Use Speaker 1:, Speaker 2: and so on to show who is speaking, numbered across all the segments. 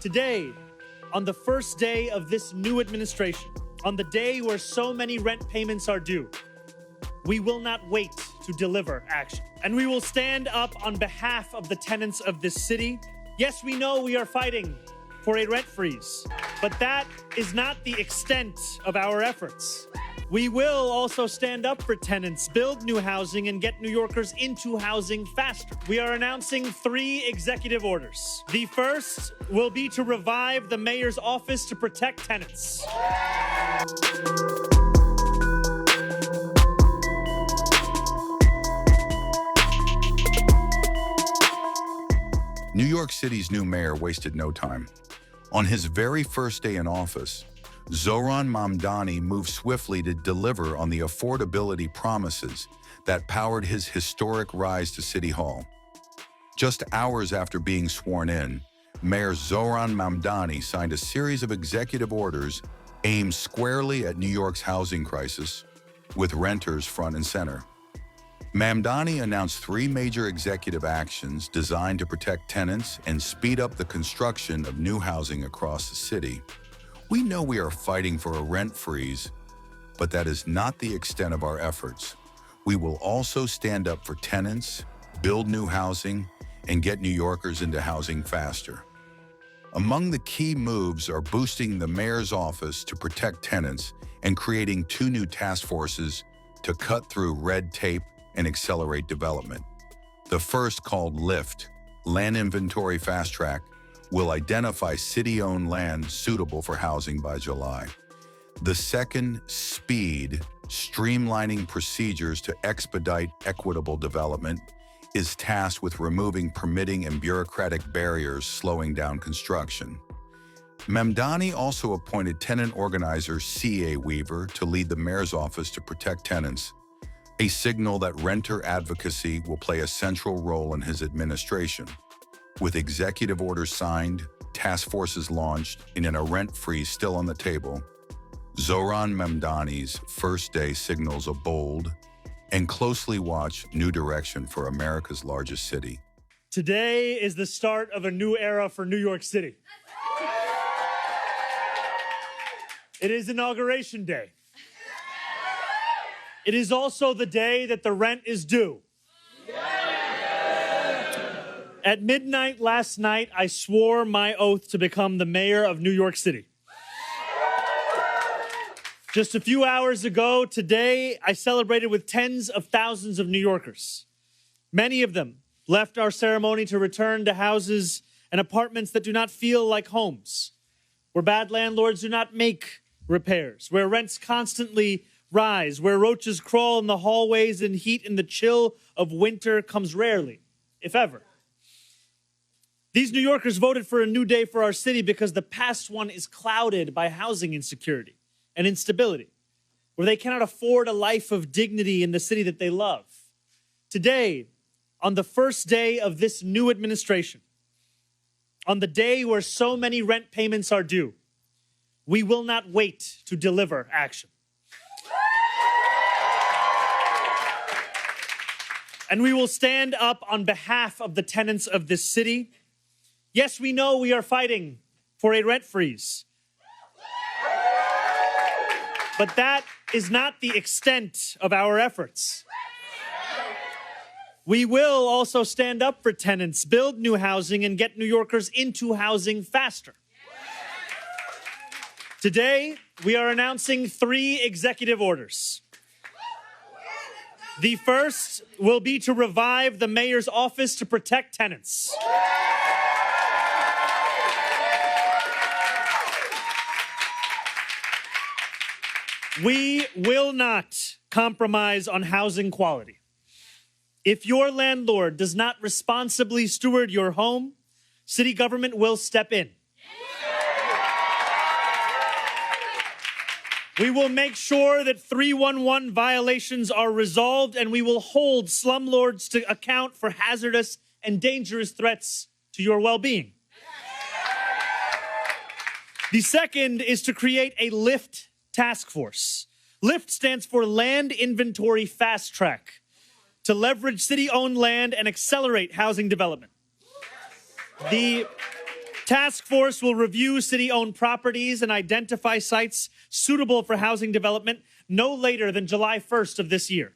Speaker 1: Today, on the first day of this new administration, on the day where so many rent payments are due, we will not wait to deliver action. And we will stand up on behalf of the tenants of this city. Yes, we know we are fighting for a rent freeze, but that is not the extent of our efforts. We will also stand up for tenants, build new housing, and get New Yorkers into housing faster. We are announcing 3 executive orders. The first will be to revive the mayor's office to protect tenants.
Speaker 2: New York City's new mayor wasted no time. On his very first day in office, Zohran Mamdani moved swiftly to deliver on the affordability promises that powered his historic rise to City Hall. Just hours after being sworn in, Mayor Zohran Mamdani signed a series of executive orders aimed squarely at New York's housing crisis, with renters front and center. Mamdani announced 3 major executive actions designed to protect tenants and speed up the construction of new housing across the city. We know we are fighting for a rent freeze, but that is not the extent of our efforts. We will also stand up for tenants, build new housing, and get New Yorkers into housing faster. Among the key moves are boosting the mayor's office to protect tenants and creating 2 new task forces to cut through red tape and accelerate development. The first, called LIFT, Land Inventory Fast Track, will identify city-owned land suitable for housing by July. The second, SPEED, Streamlining Procedures to Expedite Equitable Development, is tasked with removing permitting and bureaucratic barriers slowing down construction. Mamdani also appointed tenant organizer C.A. Weaver to lead the mayor's office to protect tenants, a signal that renter advocacy will play a central role in his administration. With executive orders signed, task forces launched, and a rent freeze still on the table, Zohran Mamdani's first day signals a bold and closely watched new direction for America's largest city.
Speaker 1: Today is the start of a new era for New York City. It is Inauguration Day. It is also the day that the rent is due. At midnight last night, I swore my oath to become the mayor of New York City. Just a few hours ago, today, I celebrated with tens of thousands of New Yorkers. Many of them left our ceremony to return to houses and apartments that do not feel like homes, where bad landlords do not make repairs, where rents constantly rise, where roaches crawl in the hallways and heat in the chill of winter comes rarely, if ever. These New Yorkers voted for a new day for our city because the past one is clouded by housing insecurity and instability, where they cannot afford a life of dignity in the city that they love. Today, on the first day of this new administration, on the day where so many rent payments are due, we will not wait to deliver action. And we will stand up on behalf of the tenants of this city. Yes, we know we are fighting for a rent freeze, but that is not the extent of our efforts. We will also stand up for tenants, build new housing, and get New Yorkers into housing faster. Today, we are announcing 3 executive orders. The first will be to revive the mayor's office to protect tenants. We will not compromise on housing quality. If your landlord does not responsibly steward your home, city government will step in. We will make sure that 311 violations are resolved, and we will hold slumlords to account for hazardous and dangerous threats to your well-being. The second is to create a LIFT task force. LIFT stands for Land Inventory Fast Track, to leverage city-owned land and accelerate housing development. The Task force will review city-owned properties and identify sites suitable for housing development no later than July 1st of this year.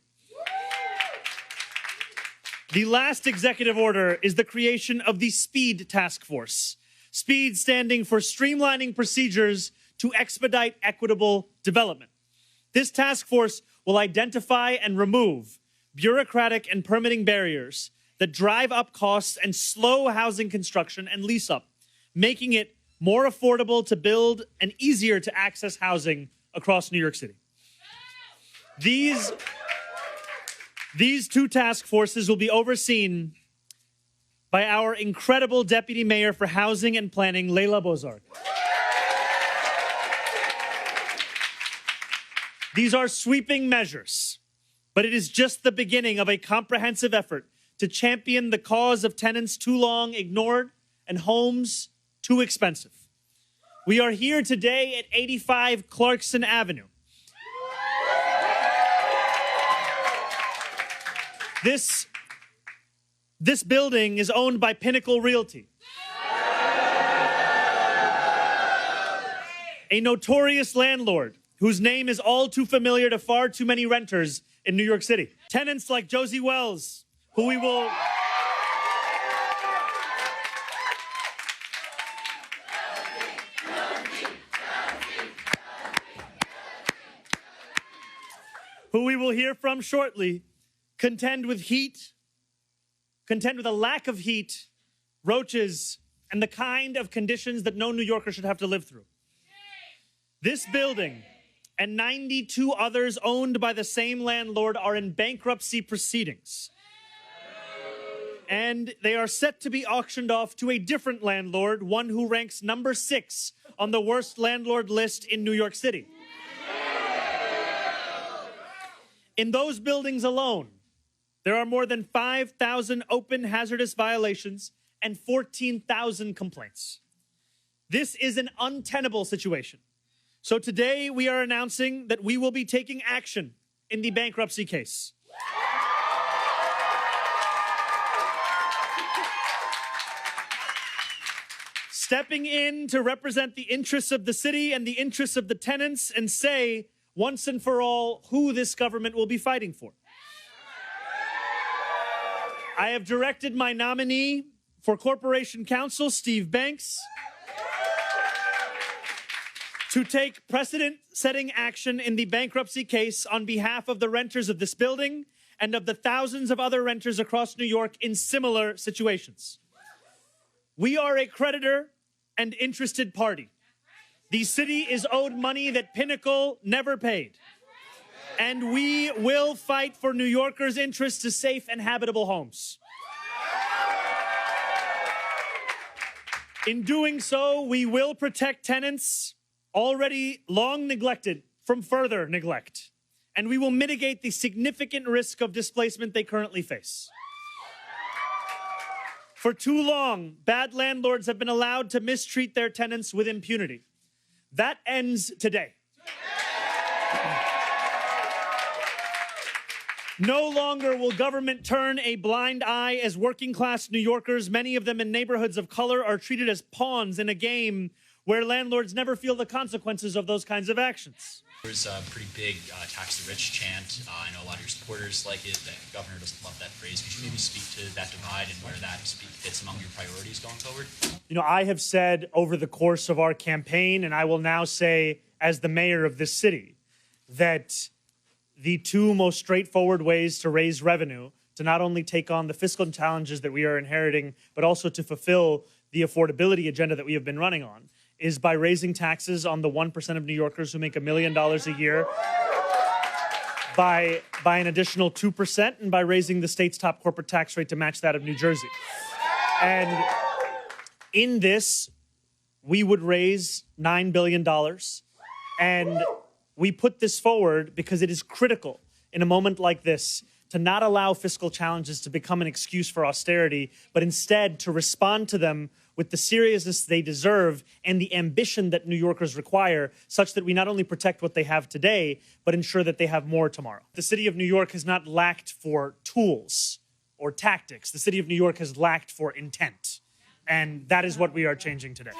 Speaker 1: The last executive order is the creation of the SPEED Task Force. SPEED standing for Streamlining Procedures to Expedite Equitable Development. This task force will identify and remove bureaucratic and permitting barriers that drive up costs and slow housing construction and lease up, making it more affordable to build and easier to access housing across New York City. These two task forces will be overseen by our incredible Deputy Mayor for Housing and Planning, Leila Bozarg. These are sweeping measures, but it is just the beginning of a comprehensive effort to champion the cause of tenants too long ignored and homes too expensive. We are here today at 85 Clarkson Avenue. This building is owned by Pinnacle Realty, a notorious landlord whose name is all too familiar to far too many renters in New York City. Tenants like Josie Wells, who we will hear from shortly, contend with a lack of heat, roaches, and the kind of conditions that no New Yorker should have to live through. This building and 92 others owned by the same landlord are in bankruptcy proceedings. And they are set to be auctioned off to a different landlord, one who ranks number 6 on the worst landlord list in New York City. In those buildings alone, there are more than 5,000 open hazardous violations and 14,000 complaints. This is an untenable situation. So today we are announcing that we will be taking action in the bankruptcy case. Stepping in to represent the interests of the city and the interests of the tenants and say, once and for all, who this government will be fighting for. I have directed my nominee for Corporation Counsel, Steve Banks, to take precedent-setting action in the bankruptcy case on behalf of the renters of this building and of the thousands of other renters across New York in similar situations. We are a creditor and interested party. The city is owed money that Pinnacle never paid. And we will fight for New Yorkers' interests to safe and habitable homes. In doing so, we will protect tenants already long neglected from further neglect. And we will mitigate the significant risk of displacement they currently face. For too long, bad landlords have been allowed to mistreat their tenants with impunity. That ends today. No longer will government turn a blind eye as working-class New Yorkers, many of them in neighborhoods of color, are treated as pawns in a game where landlords never feel the consequences of those kinds of actions.
Speaker 3: There's a pretty big tax the rich chant. I know a lot of your supporters like it. The governor doesn't love that phrase. Could you maybe speak to that divide and where that fits among your priorities going forward?
Speaker 1: You know, I have said over the course of our campaign, and I will now say as the mayor of this city, that the two most straightforward ways to raise revenue, to not only take on the fiscal challenges that we are inheriting, but also to fulfill the affordability agenda that we have been running on, is by raising taxes on the 1% of New Yorkers who make $1 million a year by an additional 2%, and by raising the state's top corporate tax rate to match that of New Jersey. And in this, we would raise $9 billion. And we put this forward because it is critical in a moment like this to not allow fiscal challenges to become an excuse for austerity, but instead to respond to them with the seriousness they deserve and the ambition that New Yorkers require, such that we not only protect what they have today, but ensure that they have more tomorrow. The city of New York has not lacked for tools or tactics. The city of New York has lacked for intent. And that is what we are changing today.